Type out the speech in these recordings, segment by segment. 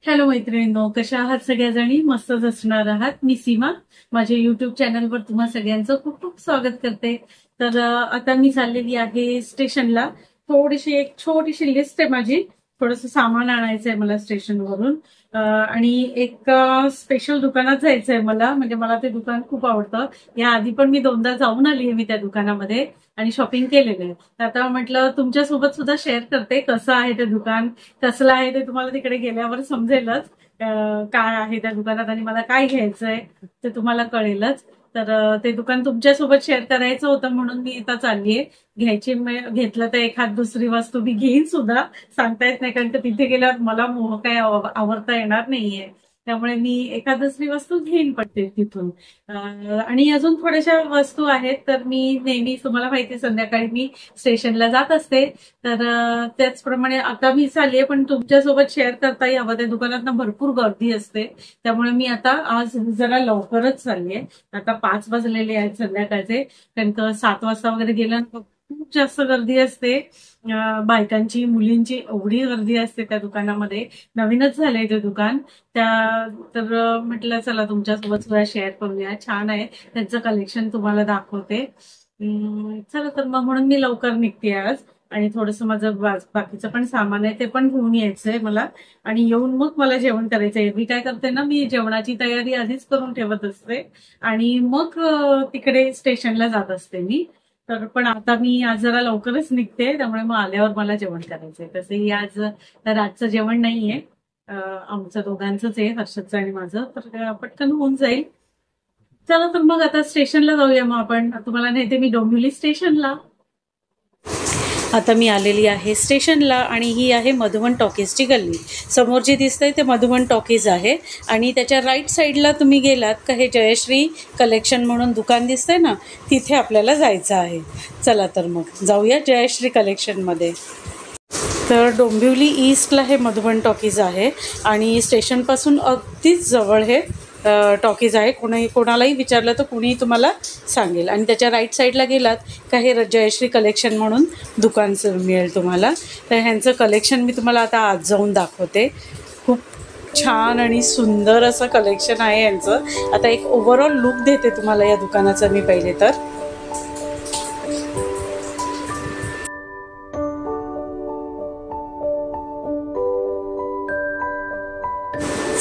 Hello मैत्रिणींनो, कशा आहात सगळ्याजणी? मस्तच असणार आहात. मी सीमा माझ्या युट्यूब चॅनलवर तुम्हा सगळ्यांचं खूप खूप स्वागत करते. तर आता मी चाललेली आहे स्टेशनला. थोडीशी एक छोटीशी लिस्ट आहे माझी. थोडंसं सामान आणायचंय मला स्टेशनवरून आणि एक स्पेशल दुकानात जायचंय मला. म्हणजे मला ते दुकान खूप आवडतं. या आधी पण मी दोनदा जाऊन आली आहे मी त्या दुकानामध्ये आणि शॉपिंग केलेलं आहे. तर आता म्हटलं तुमच्यासोबत सुद्धा शेअर करते कसं आहे ते दुकान, कसलं आहे ते तुम्हाला तिकडे गेल्यावर समजेलच. काय आहे त्या दुकानात आणि मला काय घ्यायचंय ते तुम्हाला कळेलच. तर ते दुकान तुमच्यासोबत शेअर करायचं होतं म्हणून मी इथं चाललीये. घेतलं तर एखाद दुसरी वस्तू मी घेईन सुद्धा, सांगता येत नाही कारण तिथे गेल्यावर मला मोह काय आवडता येणार नाहीये. त्यामुळे मी एखाद दुसरी वस्तू घेईन पडते तिथून. आणि अजून थोड्याशा वस्तू आहेत. तर मी नेहमी तुम्हाला माहिती संध्याकाळी मी स्टेशनला जात असते. तर त्याचप्रमाणे आता मी चाललीये पण तुमच्यासोबत शेअर करता यावं. त्या दुकानात भरपूर गर्दी असते त्यामुळे मी आता आज जरा लवकरच चाललीये. आता 5 वाजलेले आहेत संध्याकाळचे. कारण 7 वाजता वगैरे गेल्यानंतर खूप जास्त गर्दी असते. बायकांची मुलींची एवढी गर्दी असते त्या दुकानामध्ये. नवीनच झालंय ते दुकान. तर म्हटलं चला तुमच्यासोबत सुद्धा शेअर करूया. छान आहे त्यांचं कलेक्शन, तुम्हाला दाखवते. चला तर मग म्हणून मी लवकर निघते आज. आणि थोडंसं माझं बाकीचं पण सामान आहे ते पण घेऊन यायचंय मला. आणि येऊन मग मला जेवण करायचंय. मी काय करते ना, मी जेवणाची तयारी आधीच करून ठेवत असते आणि मग तिकडे स्टेशनला जात असते मी. तर पण आता मी आज जरा लवकरच निघते त्यामुळे मग आल्यावर मला जेवण करायचंय. तसंही आज रातचं जेवण नाहीये, आमचं दोघांचंच आहे, हर्षदचं आणि माझं. तर पटकन होऊन जाईल. चला तर मग आता स्टेशनला जाऊया. मग आपण तुम्हाला नेते मी डोंबिवली स्टेशनला. आता मी आलेली आहे स्टेशनला आणि ही आहे मधुबन टॉकीजची गल्ली. समोर जी दिसतंय ते मधुबन टॉकीज आहे आणि त्याच्या राईट साईडला तुम्ही गेलात का हे जयश्री कलेक्शन म्हणून दुकान दिसतंय ना, तिथे आपल्याला जायचं आहे. चला तर मग जाऊया जयश्री कलेक्शनमध्ये. तर डोंबिवली ईस्टला हे मधुबन टॉकीज आहे आणि स्टेशनपासून अगदीच जवळ हे टॉकीज आहे. कोणालाही विचारलं तर कुणीही तुम्हाला सांगेल. आणि त्याच्या राईट साईडला गेलात का हे जयश्री कलेक्शन म्हणून दुकानचं मिळेल तुम्हाला. तर ह्यांचं कलेक्शन मी तुम्हाला आता आज जाऊन दाखवते. खूप छान आणि सुंदर असं कलेक्शन आहे यांचं. आता एक ओव्हरऑल लुक देते तुम्हाला या दुकानाचा मी पहिले तर.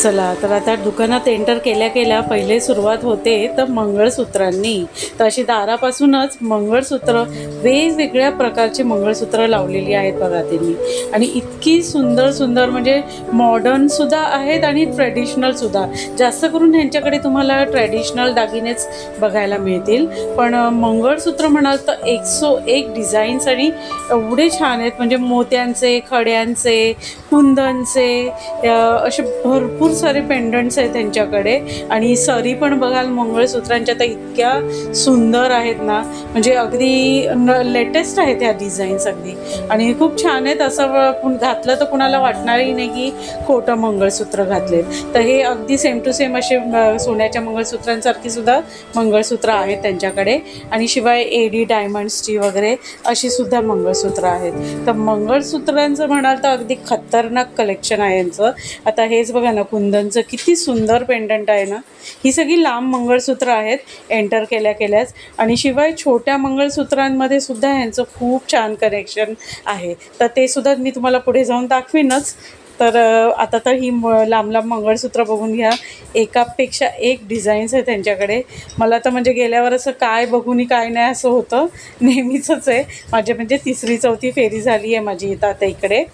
चला तर आता दुकानात एंटर केल्या केल्या पहिले सुरुवात होते तर मंगळसूत्रांनी. तर अशी दारापासूनच मंगळसूत्र, वेगवेगळ्या प्रकारचे मंगळसूत्र लावलेली आहेत बघा त्यांनी. आणि इतकी सुंदर सुंदर म्हणजे मॉडर्नसुद्धा आहेत आणि ट्रेडिशनलसुद्धा. जास्त करून ह्यांच्याकडे तुम्हाला ट्रेडिशनल दागिनेच बघायला मिळतील. पण मंगळसूत्र म्हणाल तर 101 डिझाईन्स आणि एवढे छान आहेत. म्हणजे मोत्यांचे, खड्यांचे, कुंदनचे, असे भरपूर सारे पेंडंट्स आहेत त्यांच्याकडे. आणि सरी पण बघाल मंगळसूत्रांच्या तर इतक्या सुंदर आहेत ना, म्हणजे अगदी लेटेस्ट आहेत ह्या डिझाईन्स अगदी. आणि खूप छान आहेत. असं घातलं तर कुणाला वाटणारही नाही की खोटं मंगळसूत्र घातले. तर हे अगदी सेम टू सेम असे सोन्याच्या मंगळसूत्रांसारखी सुद्धा मंगळसूत्र आहेत त्यांच्याकडे. आणि शिवाय एडी डायमंड्सची वगैरे अशी सुद्धा मंगळसूत्र आहेत. तर मंगळसूत्रांचं म्हणाल तर अगदी खतरनाक कलेक्शन आहे यांचं. आता हेच बघा ना, कुंदनचं किती सुंदर पेंडंट आहे ना. ही सगळी लांब मंगळसूत्र आहेत एंटर केल्या केल्याच. आणि शिवाय छोट्या मंगळसूत्रांमध्ये सुद्धा ह्यांचं खूप छान कलेक्शन आहे. तर ते सुद्धा मी तुम्हाला पुढे जाऊन दाखवीनच. तर आता तर ही लांब लांब मंगळसूत्र बघून घ्या. एकापेक्षा एक डिझाईन्स आहे त्यांच्याकडे. मला तर म्हणजे गेल्यावर असं काय बघून काय नाही असं होतं. नेहमीचंच आहे माझे, म्हणजे 3री-4थी फेरी झाली आहे माझी इथं आता इकडे.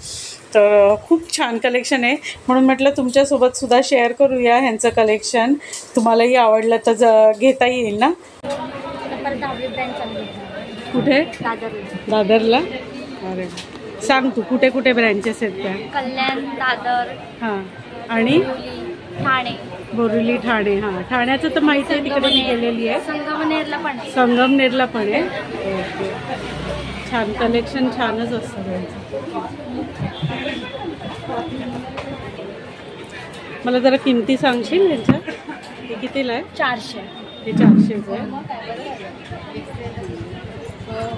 तर खूप छान कलेक्शन आहे म्हणून म्हटलं तुमच्यासोबत सुद्धा शेअर करूया ह्यांचं कलेक्शन. तुम्हालाही आवडलं तर घेता येईल ना. कुठे? दादरला. अरे सांग तू कुठे कुठे ब्रँचेस आहेत त्या? कल्याण, दादर, हां, आणि ठाणे, बोरिवली, ठाणे. हां, ठाण्याचं तर माहिती आहे, तिकडे मी गेलेली आहे. संगमनेरला पण आहे. ओके, छान कलेक्शन, छानच असतं त्यांचं. मला जरा किमती सांगशील यांच्या? हे कितीला आहे? 400. हे 400च आहे.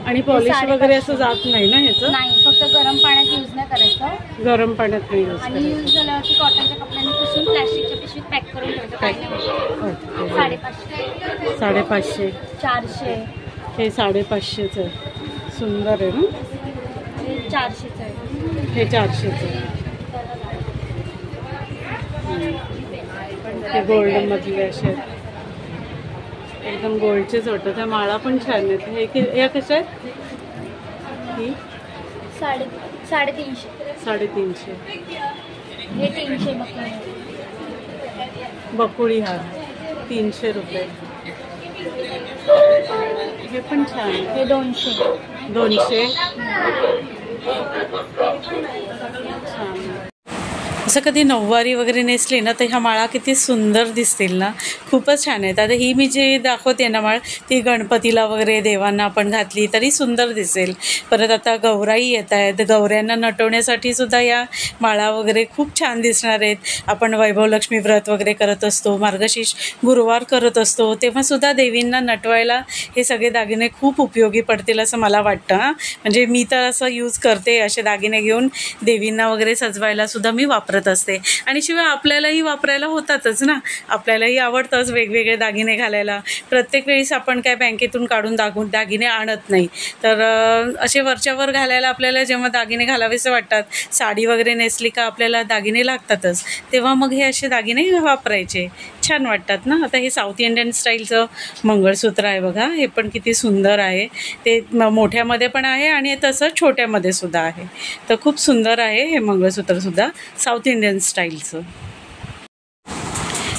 आणि पॉलिश वगैरे असं जात नाही ना ह्याचं? नाही, फक्त गरम पाण्यात यूज नाही करायचं. गरम पाण्यात नाही यूज आणि यूज झाल्यावरती कॉटनच्या कपड्यांनी पुसून प्लॅस्टिकच्या पिशवीत पॅक करून ठेवतो. काय नाही. 550. 550. 400. हे 550चं आहे. सुंदर आहे ना? 400चं आहे. हे 400चं आहे. हे गोल्डन मधले असे एकदम गोल्डचेच वाटतं. त्या माळा पण छान आहेत. हे कशा आहेत? ही 350. 350. हे 300 बकुळी हार 300 रुपये. हे पण छान आहे. हे 200. 200. छान. असं कधी नऊवारी वगैरे नेसली ना तर ह्या माळा किती सुंदर दिसतील ना. खूपच छान आहेत. आता ही मी जी दाखवते ना माळ, ती गणपतीला वगैरे देवांना आपण घातली तरी सुंदर दिसेल. परत आता गौराई येत आहेत. गौऱ्यांना नटवण्यासाठी सुद्धा या माळा वगैरे खूप छान दिसणार आहेत. आपण वैभवलक्ष्मी व्रत वगैरे करत असतो, मार्गशीर्ष गुरुवार करत असतो, तेव्हासुद्धा देवींना नटवायला हे सगळे दागिने खूप उपयोगी पडतील असं मला वाटतं. म्हणजे मी तर असं यूज करते. असे दागिने घेऊन देवींना वगैरे सजवायला सुद्धा मी वापरते असते. आणि शिवाय आपल्यालाही वापरायला होतातच ना. आपल्यालाही आवडतंच वेगवेगळे दागिने घालायला. प्रत्येक वेळेस आपण काय बँकेतून काढून दागिने आणत नाही. तर असे वरच्यावर घालायला आपल्याला जेव्हा दागिने घालावेसे वाटतात, साडी वगैरे नेसली का आपल्याला दागिने लागतातच, तेव्हा मग हे असे दागिने वापरायचे. छान वाटतात ना. आता हे साऊथ इंडियन स्टाईलचं मंगळसूत्र आहे बघा. हे पण किती सुंदर आहे. ते मोठ्यामध्ये पण आहे आणि तसं छोट्यामध्ये सुद्धा आहे. तर खूप सुंदर आहे हे मंगळसूत्रसुद्धा साऊथ इंडियन स्टाईलचं.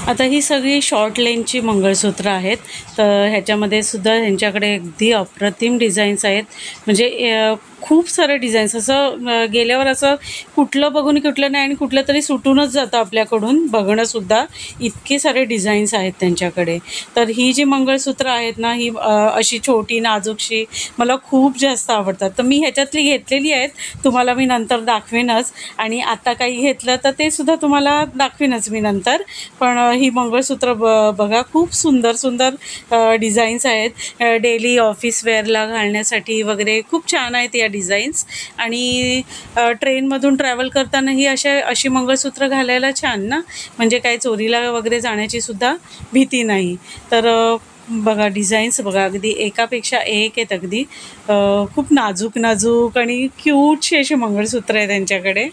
आता ही सगळी शॉर्ट लेनची मंगळसूत्र आहेत. तर ह्याच्यामध्ये सुद्धा ह्यांच्याकडे अगदी अप्रतिम डिझाईन्स आहेत. म्हणजे खूप सारे डिझाईन्स. असं गेल्यावर असं कुठलं बघून कुठलं नाही आणि कुठलं तरी सुटूनच जातं आपल्याकडून बघणंसुद्धा. इतके सारे डिझाईन्स आहेत त्यांच्याकडे. तर ही जी मंगळसूत्र आहेत ना, ही अशी छोटी नाजूकशी मला खूप जास्त आवडतात. तर मी ह्याच्यातली घेतलेली आहेत. तुम्हाला मी नंतर दाखवेनच. आणि आता काही घेतलं तर ते सुद्धा तुम्हाला दाखवेनच मी नंतर. पण ही मंगळसूत्र बघा, खूप सुंदर सुंदर डिझाईन्स आहेत. डेली ऑफिस वेअरला घालण्यासाठी वगैरे खूप छान आहेत या डिझाईन्स. आणि ट्रेनमधून ट्रॅव्हल करतानाही अशी मंगळसूत्र घालायला छान ना. म्हणजे काय चोरीला वगैरे जाण्याची सुद्धा भीती नाही. तर बघा डिझाईन्स बघा, अगदी एकापेक्षा एक आहेत. अगदी खूप नाजूक नाजूक आणि क्यूटशी अशी मंगळसूत्र आहे त्यांच्याकडे.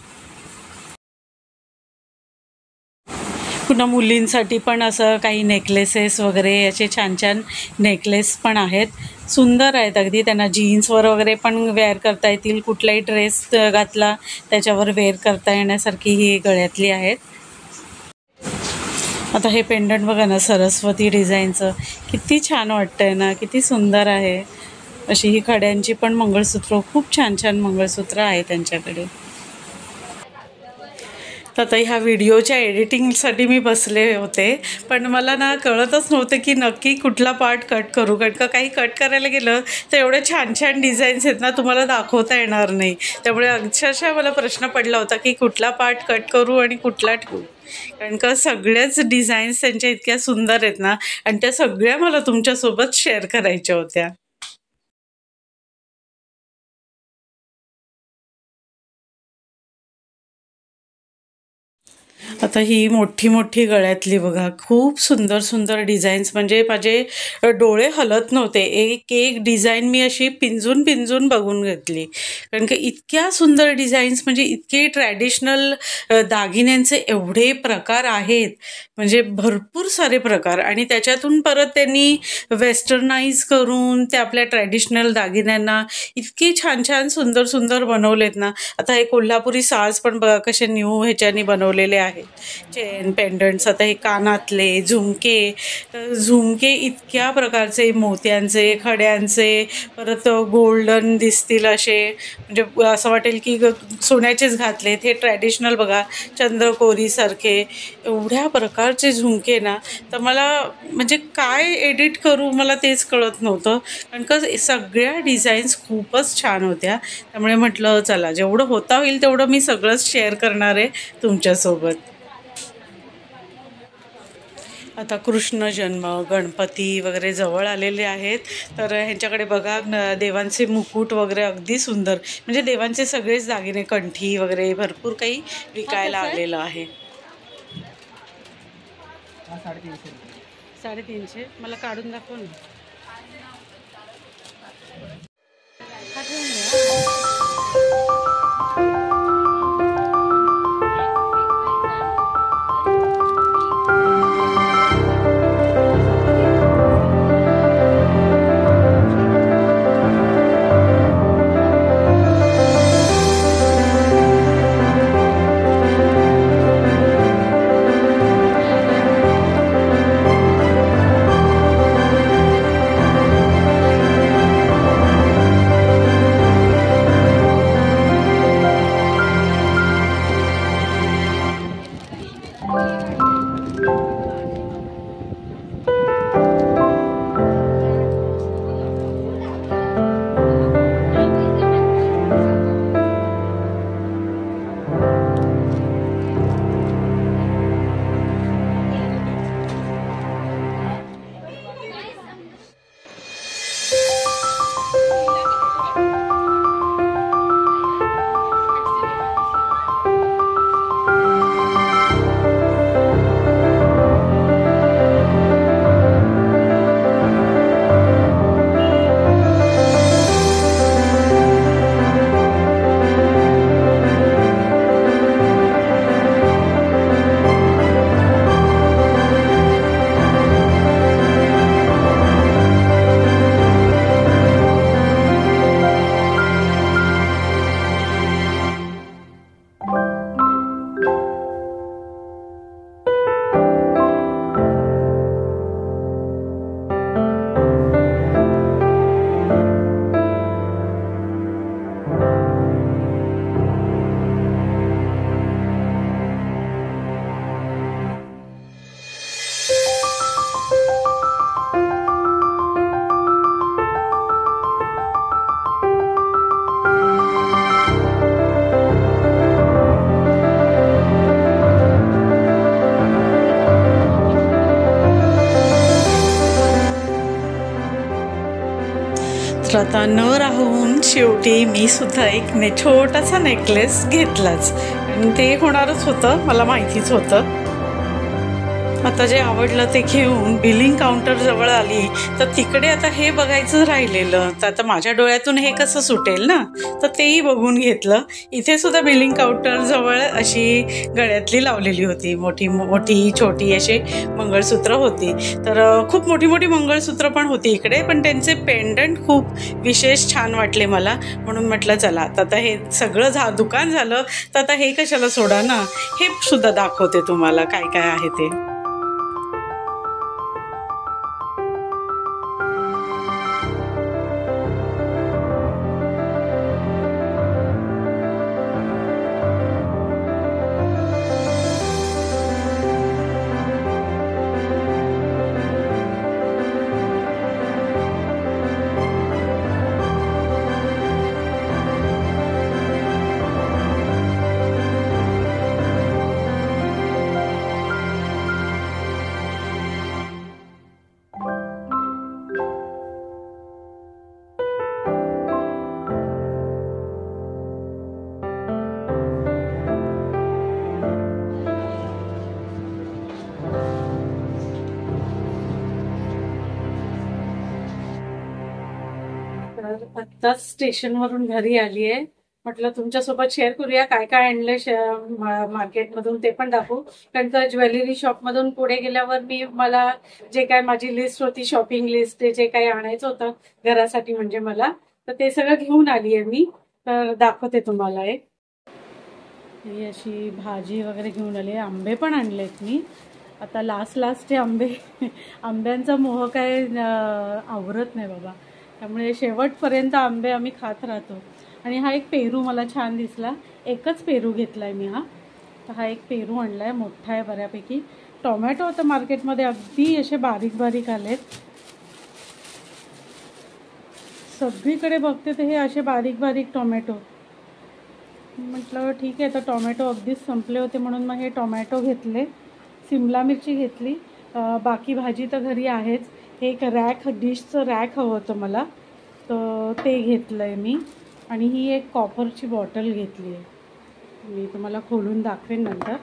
पुन्हा मुलींसाठी पण असं काही नेकलेसेस वगैरे असे छान छान नेकलेस पण आहेत. सुंदर आहेत अगदी. त्यांना जीन्सवर वगैरे पण वेअर करता येतील. कुठलाही ड्रेस घातला त्याच्यावर वेअर करता येण्यासारखी ही गळ्यातली आहेत. आता हे पेंडंट बघा ना, सरस्वती डिझाईनचं किती छान वाटतं आहे ना, किती सुंदर आहे. अशी ही खड्यांची पण मंगळसूत्र, खूप छान छान मंगळसूत्र आहे त्यांच्याकडे. तर आता ह्या व्हिडिओच्या एडिटिंगसाठी मी बसले होते, पण मला ना कळतच नव्हतं की नक्की कुठला पार्ट कट करू. कारण का काही कट करायला गेलं तर एवढे छान छान डिझाईन्स आहेत ना, तुम्हाला दाखवता येणार नाही. त्यामुळे अक्षरशः मला प्रश्न पडला होता की कुठला पार्ट कट करू आणि कुठला ठेवू. कारण का सगळ्याच डिझाईन्स त्यांच्या इतक्या सुंदर आहेत ना, आणि त्या सगळ्या मला तुमच्यासोबत शेअर करायच्या होत्या. आता ही मोठी मोठी गळ्यातली बघा, खूप सुंदर सुंदर डिझाईन्स. म्हणजे माझे डोळे हलत नव्हते. एक एक डिझाईन मी अशी पिंजून पिंजून बघून घेतली. कारण की इतक्या सुंदर डिझाईन्स, म्हणजे इतके ट्रॅडिशनल दागिन्यांचे एवढे प्रकार आहेत. म्हणजे भरपूर सारे प्रकार. आणि त्याच्यातून परत त्यांनी वेस्टर्नाइज करून ते आपल्या ट्रॅडिशनल दागिन्यांना इतके छान छान सुंदर सुंदर बनवलेत ना. आता हे कोल्हापुरी साज पण बघा कसे न्यू ह्याच्यानी बनवलेले आहेत. चेन, पेंडंट्स, आता हे कानातले, झुमके इतक्या प्रकारचे, मोत्यांचे, खड्यांचे, परत गोल्डन दिसतील असे. म्हणजे असं वाटेल की सोन्याचेच घातलेत. हे ट्रॅडिशनल बघा, चंद्रकोरीसारखे एवढ्या प्रकारचे झुमके ना. तर मला म्हणजे काय एडिट करू मला तेच कळत नव्हतं. कारण का सगळ्या डिझाईन्स खूपच छान होत्या. त्यामुळे म्हटलं चला जेवढं होता होईल तेवढं मी सगळंच शेअर करणार आहे तुमच्यासोबत. आता कृष्ण जन्म, गणपती वगैरे जवळ आलेले आहेत. तर ह्यांच्याकडे बघा देवांचे मुकुट वगैरे अगदी सुंदर, म्हणजे देवांचे सगळेच दागिने, कंठी वगैरे भरपूर काही विकायला आलेलं आहे. 350 मला काढून दाखव ना. हा ठेवून द्या. तर आता न राहून शेवटी मी सुद्धा एक छोटासा नेकलेस घेतलाच, आणि ते होणारच होतं, मला माहितीच होतं. आता जे आवडलं ते घेऊन बिलिंग काउंटर जवळ आली, तर तिकडे आता हे बघायचं राहिलेलं. तर आता माझ्या डोळ्यातून हे कसं सुटेल ना, तर तेही बघून घेतलं. इथे सुद्धा बिलिंग काउंटर जवळ अशी गळ्यातली लावलेली होती, मोठी मोठी छोटी अशी मंगळसूत्र होती. तर खूप मोठी मोठी मंगळसूत्र पण होती इकडे, पण त्यांचे पेंडंट खूप विशेष छान वाटले मला, म्हणून म्हटलं चला आता हे सगळं दुकान झालं, तर आता हे कशाला सोडा ना, हे सुद्धा दाखवते तुम्हाला काय काय आहे ते. आत्ताच स्टेशनवरून घरी आली आहे, म्हटलं तुमच्यासोबत शेअर करूया काय काय आणलंय मार्केटमधून, ते पण दाखवू. कारण का ज्वेलरी शॉपमधून पुढे गेल्यावर मला जे काय माझी लिस्ट होती, शॉपिंग लिस्ट, ते जे काही आणायचं होतं घरासाठी म्हणजे मला, तर ते सगळं घेऊन आली आहे मी. तर दाखवते तुम्हाला. एक ही अशी भाजी वगैरे घेऊन आली, आंबे पण आणलेत मी. आता लास्ट हे आंब्यांचा मोह काय आवरत नाही बाबा, त्यामुळे शेवटपर्यंत आंबे आम्ही खात राहतो. आणि हा एक पेरू मला छान दिसला, एकच पेरू घेतलाय मी. तर हा एक पेरू आणलाय, मोठा आहे बऱ्यापैकी. टोमॅटो आता मार्केटमध्ये अगदी असे बारीक बारीक आलेत, सगळीकडे बघते तर हे असे बारीक बारीक टोमॅटो. म्हटलं ठीक आहे, तर टोमॅटो अगदीच संपले होते म्हणून मग हे टोमॅटो घेतले. सिमला मिरची घेतली, बाकी भाजी तर घरी आहेच. एक रॅक, डिशचं रॅक हवं होतं मला, तर ते घेतलं आहे मी. आणि ही एक कॉपरची बॉटल घेतली आहे, मी तुम्हाला खोलून दाखवेन नंतर.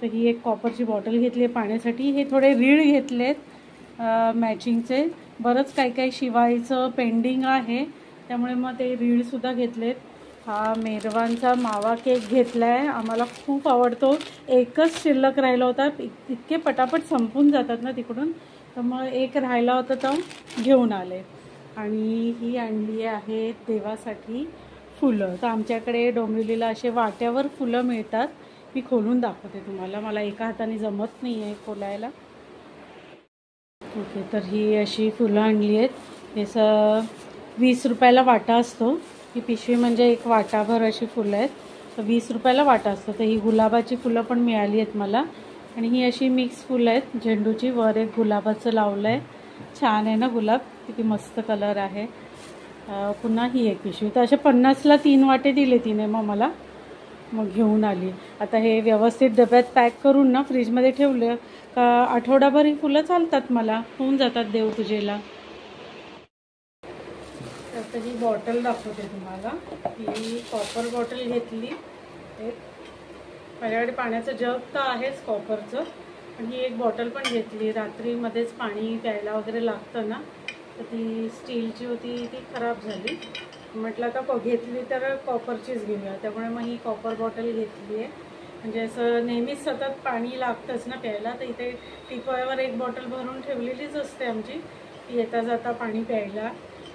तर ही एक कॉपरची बॉटल घेतली आहे पाण्यासाठी. हे थोडे रीळ घेतलेत मॅचिंगचे. बरंच काही शिवायचं पेंडिंग आहे, त्यामुळे मग ते रीळसुद्धा घेतलेत. हा मेरवांचा मावा केक घेतला आहे, आम्हाला खूप आवडतो. एकच शिल्लक राहिला होता, इतके पटापट संपून जातात ना तिकडून, तर मग एक राहिला होता तर घेऊन आले. आणि ही आणली आहे देवासाठी फुलं. तर आमच्याकडे डोंबिवलीला असे वाट्यावर फुलं मिळतात. मी खोलून दाखवते तुम्हाला, मला एका हाताने जमत नाही आहे खोलायला. ओके, तर ही अशी फुलं आणली आहेत. याचं 20 रुपयाला वाटा असतो. ही पिशवी म्हणजे एक वाटाभर अशी फुलं आहेत, तर 20 रुपयाला वाटा असतो. तर ही गुलाबाची फुलं पण मिळाली आहेत मला. आणि ही अशी मिक्स फुलं आहेत झेंडूची. वर एक गुलाबाचं लावलं आहे, छान आहे ना गुलाब, किती मस्त कलर आहे. पुन्हा ही एक पिशवी. तर अशा 50ला 3 वाटे दिले तिने मग मला, मग घेऊन आली. आता हे व्यवस्थित डब्यात पॅक करून ना फ्रीजमध्ये ठेवलं का आठवडाभर ही फुलं चालतात, मला होऊन जातात देवपूजेला. आता ही बॉटल दाखवते तुम्हाला. ही कॉपर बॉटल घेतली एक. माझ्याकडे पाण्याचं जग तर आहेच कॉपरचं, पण ही एक बॉटल पण घेतली. रात्रीमध्येच पाणी प्यायला वगैरे लागतं ना, तर ती स्टीलची होती, ती खराब झाली. म्हटलं आता घेतली तर कॉपरचीच घेऊया, त्यामुळे मग ही कॉपर बॉटल घेतली आहे. म्हणजे असं नेहमीच सतत पाणी लागतंच ना प्यायला, तर इथे टिपॉयवर एक बॉटल भरून ठेवलेलीच असते आमची, येता जाता पाणी प्यायला.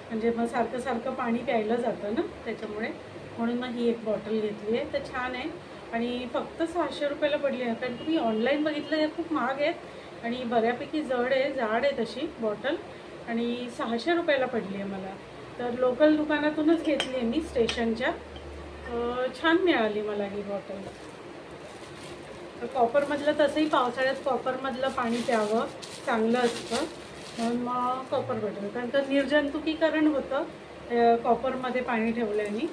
म्हणजे मग सारखं सारखं पाणी प्यायलं जातं ना, त्याच्यामुळे म्हणून मग ही एक बॉटल घेतली आहे. तर छान आहे आणि फक्त 600 रुपयाला पडली आहे. कारण तुम्ही ऑनलाईन बघितलं हे खूप महाग आहेत आणि बऱ्यापैकी जाड आहे तशी बॉटल, आणि 600 रुपयाला पडली आहे मला. तर लोकल दुकानातूनच घेतली आहे मी, स्टेशनच्या. छान मिळाली मला ही बॉटल. तर कॉपरमधलं, तसंही पावसाळ्यात कॉपरमधलं पाणी प्यावं चांगलं असतं, म्हणून मग कॉपर बॉटल. कारण तर निर्जंतुकीकरण होतं कॉपरमध्ये पाणी ठेवल्याने.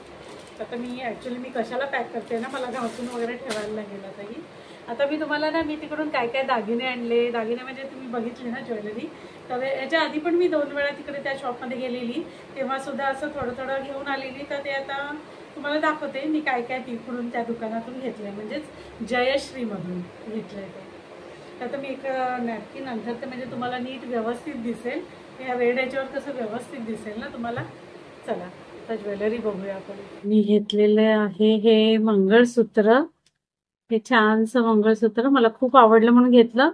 आता मी कशाला पॅक करते ना, मला घासून वगैरे ठेवायला लागेल आताही. आता मी तुम्हाला ना, मी तिकडून काय काय दागिने आणले. दागिने म्हणजे तुम्ही बघितले ना ज्वेलरी, तर याच्या आधी पण मी 2 वेळा तिकडे त्या शॉपमध्ये गेलेली, तेव्हासुद्धा असं थोडं थोडं घेऊन आलेली. तर ते आता तुम्हाला दाखवते मी काय काय तिकडून त्या दुकानातून घेतलं आहे, म्हणजेच जयश्रीमधून घेतलं आहे ते. आता मी एक नॅपकिन नंतर, ते म्हणजे तुम्हाला नीट व्यवस्थित दिसेल. ह्या रेड याच्यावर कसं व्यवस्थित दिसेल ना तुम्हाला. चला आता ज्वेलरी बघूया आपण. मी घेतलेलं आहे हे मंगळसूत्र. हे छानसं मंगळसूत्र मला खूप आवडलं म्हणून घेतलं.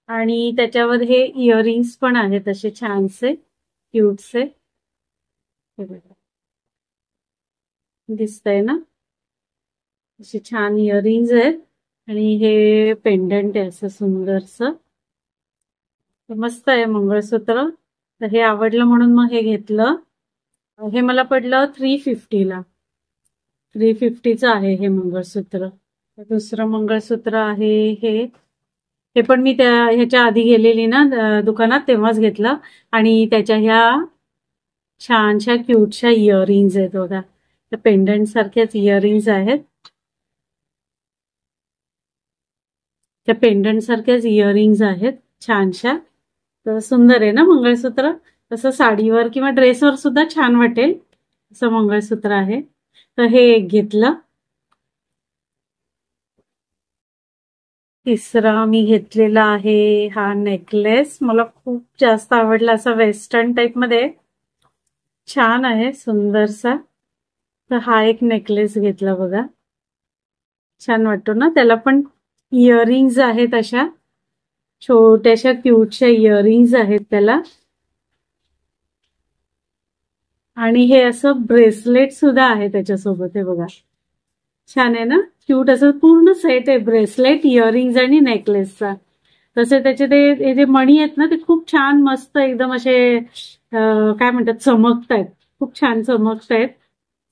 आणि त्याच्यावर हे इयरिंग्स पण आहेत असे छानसे क्यूटसे, हे बघा दिसतंय ना, असे छान इयरिंग्स आहेत. आणि हे पेंडंट आहे असं सुंदरसं, मस्त आहे मंगळसूत्र. तर हे आवडलं म्हणून मग हे घेतलं. हे मला पडलं 350ला. 350चं आहे हे मंगळसूत्र. दुसरं मंगळसूत्र आहे हे पण मी ह्याच्या आधी गेलेली ना दुकानात, तेव्हाच घेतलं. आणि त्याच्या ह्या छानशा क्यूटशा इयरिंग्स आहेत बघा, त्या पेंडंट सारख्याच इयरिंग्स आहेत. त्या पेंडंट सारख्याच इयरिंग्स आहेत छानशा. तर सुंदर आहे ना मंगळसूत्र, तसं साडीवर किंवा ड्रेसवर सुद्धा छान वाटेल असं मंगळसूत्र आहे. तर हे एक घेतलं. तिसरा मी घेतलेला आहे हा नेकलेस. मला खूप जास्त आवडला, असा वेस्टर्न टाइप मध्ये छान आहे सुंदरसा. तर हा एक नेकलेस घेतला बघा, छान वाटतो ना. त्याला पण इयरिंग्स आहेत, अशा छोट्याशा क्यूटशा इयरिंग्स आहेत त्याला. आणि हे असं ब्रेसलेट सुद्धा आहे त्याच्यासोबत, हे बघा छान आहे ना, क्यूट असं पूर्ण सेट आहे, ब्रेसलेट, इयरिंग्स आणि नेकलेसचा. तसे त्याचे ते जे मणी आहेत ना, ते खूप छान मस्त एकदम असे काय म्हणतात, चमकतायत, खूप छान चमकतायत.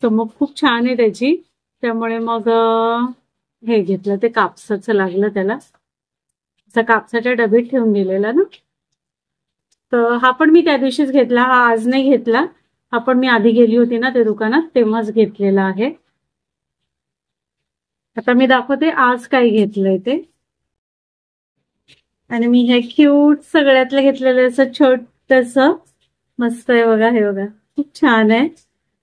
चमक खूप छान आहे त्याची. त्यामुळे मग हे घेतलं. ते कापसाचं लागलं त्याला, असं कापसाच्या डबीत ठेवून दिलेला ना. तर हा पण मी त्या दिवशीच घेतला, हा आज नाही घेतला. हा पण मी आधी गेली होती ना त्या दुकानात, तेव्हाच घेतलेला आहे. आता मी दाखवते आज काय घेतलंय ते. आणि मी हे क्यूट सगळ्यातलं घेतलेलं असं छोटस मस्त आहे बघा. हे बघा खूप छान आहे.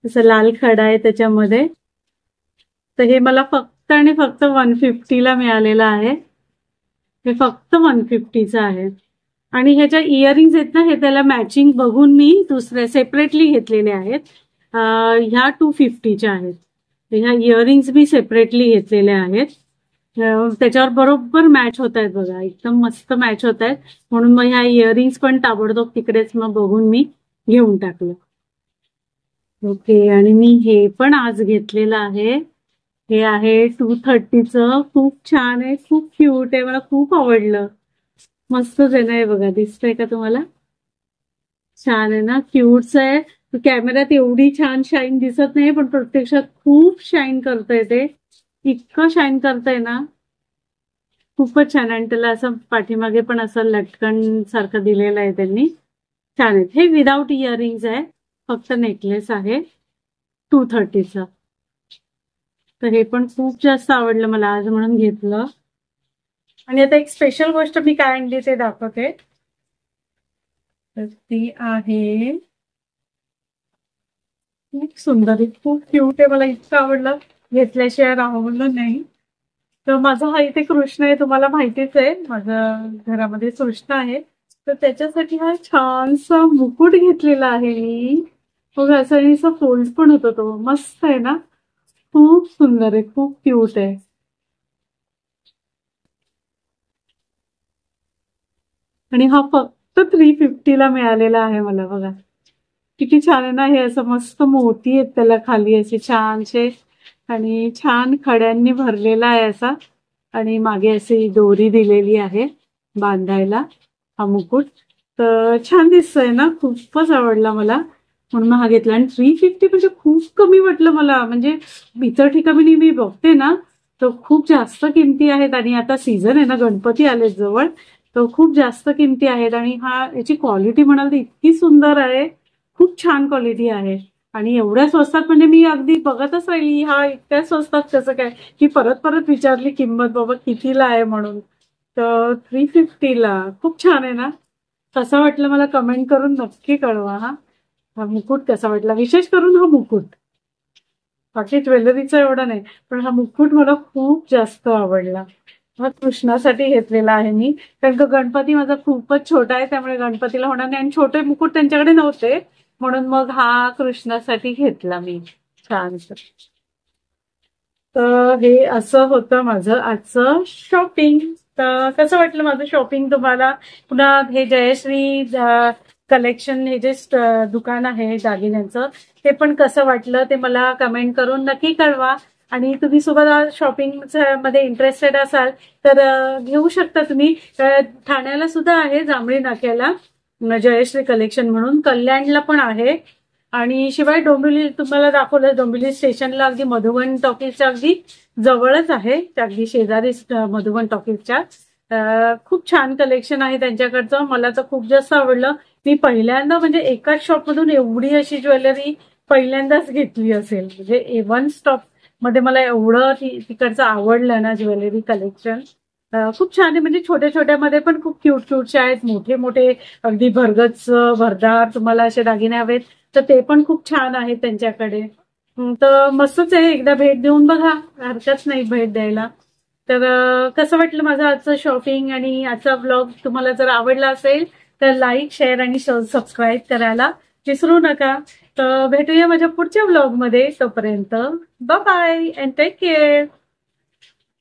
असं लाल खडा आहे त्याच्यामध्ये. तर हे मला फक्त आणि फक्त 150ला मिळालेलं आहे. हे फक्त 150चं आहे. आणि ह्याच्या इयरिंग्स आहेत ना, हे त्याला मॅचिंग बघून मी दुसऱ्या सेपरेटली घेतलेले आहेत. ह्या 250च्या आहेत. ह्या इयरिंग्स मी सेपरेटली घेतलेले आहेत. त्याच्यावर बरोबर मॅच होत आहेत बघा. एकदम मस्त मॅच होत आहेत. म्हणून मग ह्या इयरिंग्स पण ताबडतोब तिकडेच मग बघून मी घेऊन टाकलं. ओके. आणि मी हे पण आज घेतलेलं आहे. हे आहे 230चं. खूप छान आहे, खूप क्यूट आहे. मला खूप आवडलं. मस्तच आहे ना. हे बघा दिसतंय का तुम्हाला? छान आहे ना, क्यूट्स आहे. कॅमेऱ्यात एवढी छान शाईन दिसत नाही, पण प्रत्यक्षात खूप शाईन करतंय ते. इतकं शाईन करतंय ना, खूपच छान. आणि त्याला असं पाठीमागे पण असं लटकन सारखं दिलेलं आहे त्यांनी. छान आहे. हे विदाउट इयरिंग्स आहे, फक्त नेकलेस आहे 230चं. तर हे पण खूप जास्त आवडलं मला आज, म्हणून घेतलं. आणि आता एक स्पेशल गोष्ट मी काय आणली ते दाखवते. तर ती आहे खूप सुंदर, खूप क्यूट आहे. मला इतकं आवडलं, घेतल्याशिवाय राहवलं नाही. तर माझा हा इथे कृष्ण आहे, तुम्हाला माहितीच आहे. माझ्या घरामध्ये कृष्ण आहे. तर त्याच्यासाठी हा छानसा मुकुट घेतलेला आहे मी. मग असा फोल्ड पण होतो तो. मस्त आहे ना, खूप सुंदर आहे, खूप क्यूट आहे. आणि हा फक्त 350ला मिळालेला आहे मला. बघा किती छान आहे ना. हे असं मस्त मोती आहेत त्याला खाली असे छानसे, आणि छान खड्यांनी भरलेला आहे असा. आणि मागे अशी दोरी दिलेली आहे बांधायला हा मुकुट. तर छान दिसतोय ना, खूपच आवडला मला, म्हणून हा घेतला. आणि 350 म्हणजे खूप कमी वाटलं मला. म्हणजे इतर ठिकाणी मी बघते ना, तर खूप जास्त किमती आहेत. आणि आता सीझन आहे ना, गणपती आले जवळ, तर खूप जास्त किमती आहेत. आणि याची क्वालिटी म्हणाल तर इतकी सुंदर आहे, खूप छान क्वालिटी आहे. आणि एवढ्या स्वस्तात म्हणजे मी अगदी बघतच राहिली, हा इतक्या स्वस्तात कसं काय. की परत परत विचारली किंमत, बाबा कितीला आहे म्हणून. तर 350ला. खूप छान आहे ना. कसं वाटलं मला कमेंट करून नक्की कळवा. हा मुकुट कसा वाटला, विशेष करून हा मुकुट. बाकी ज्वेलरीचा एवढा नाही, पण हा मुकुट मला खूप जास्त आवडला. हा कृष्णासाठी घेतलेला आहे मी, कारण का गणपती माझा खूपच छोटा आहे, त्यामुळे गणपतीला होणार नाही. आणि छोटे मुकुट त्यांच्याकडे नव्हते, म्हणून मग हा कृष्णासाठी घेतला मी छानस. तर हे असं होतं माझं आजचं शॉपिंग. तर कसं वाटलं माझं शॉपिंग तुम्हाला? पुन्हा हे जयश्री कलेक्शन, हे जे दुकान आहे दागिन्यांचं, ते पण कसं वाटलं ते मला कमेंट करून नक्की कळवा. आणि तुम्ही सुद्धा शॉपिंग मध्ये इंटरेस्टेड असाल तर घेऊ शकता तुम्ही. ठाण्याला सुद्धा आहे, जांभळी नाक्याला जयश्री कलेक्शन म्हणून. कल्याणला पण आहे. आणि शिवाय डोंबिवली तुम्हाला दाखवलं, डोंबिवली स्टेशनला अगदी मधुबन टॉकीजच्या अगदी जवळच आहे, अगदी शेजारी मधुबन टॉकीजच्या. खूप छान कलेक्शन आहे त्यांच्याकडचं. मला तर खूप जास्त आवडलं. मी पहिल्यांदा म्हणजे एकाच शॉपमधून एवढी अशी ज्वेलरी पहिल्यांदाच घेतली असेल. म्हणजे वन स्टॉप मध्ये मला एवढं तिकडचं आवडलं ना ज्वेलरी कलेक्शन. खूप छान आहे. म्हणजे छोट्या छोट्यामध्ये पण खूप क्यूट क्यूटचे आहेत, मोठे मोठे अगदी भरगच भरदार तुम्हाला असे दागिने हवेत तर ते पण खूप छान आहेत त्यांच्याकडे. तर मस्तच आहे, एकदा भेट देऊन बघा, हरकत नाही भेट द्यायला. तर कसं वाटलं माझं आजचं शॉपिंग आणि आजचा ब्लॉग? तुम्हाला जर आवडला असेल तर लाईक, शेअर आणि सबस्क्राईब करायला विसरू नका. तर भेटूया माझ्या पुढच्या ब्लॉगमध्ये. तोपर्यंत bye bye and take care.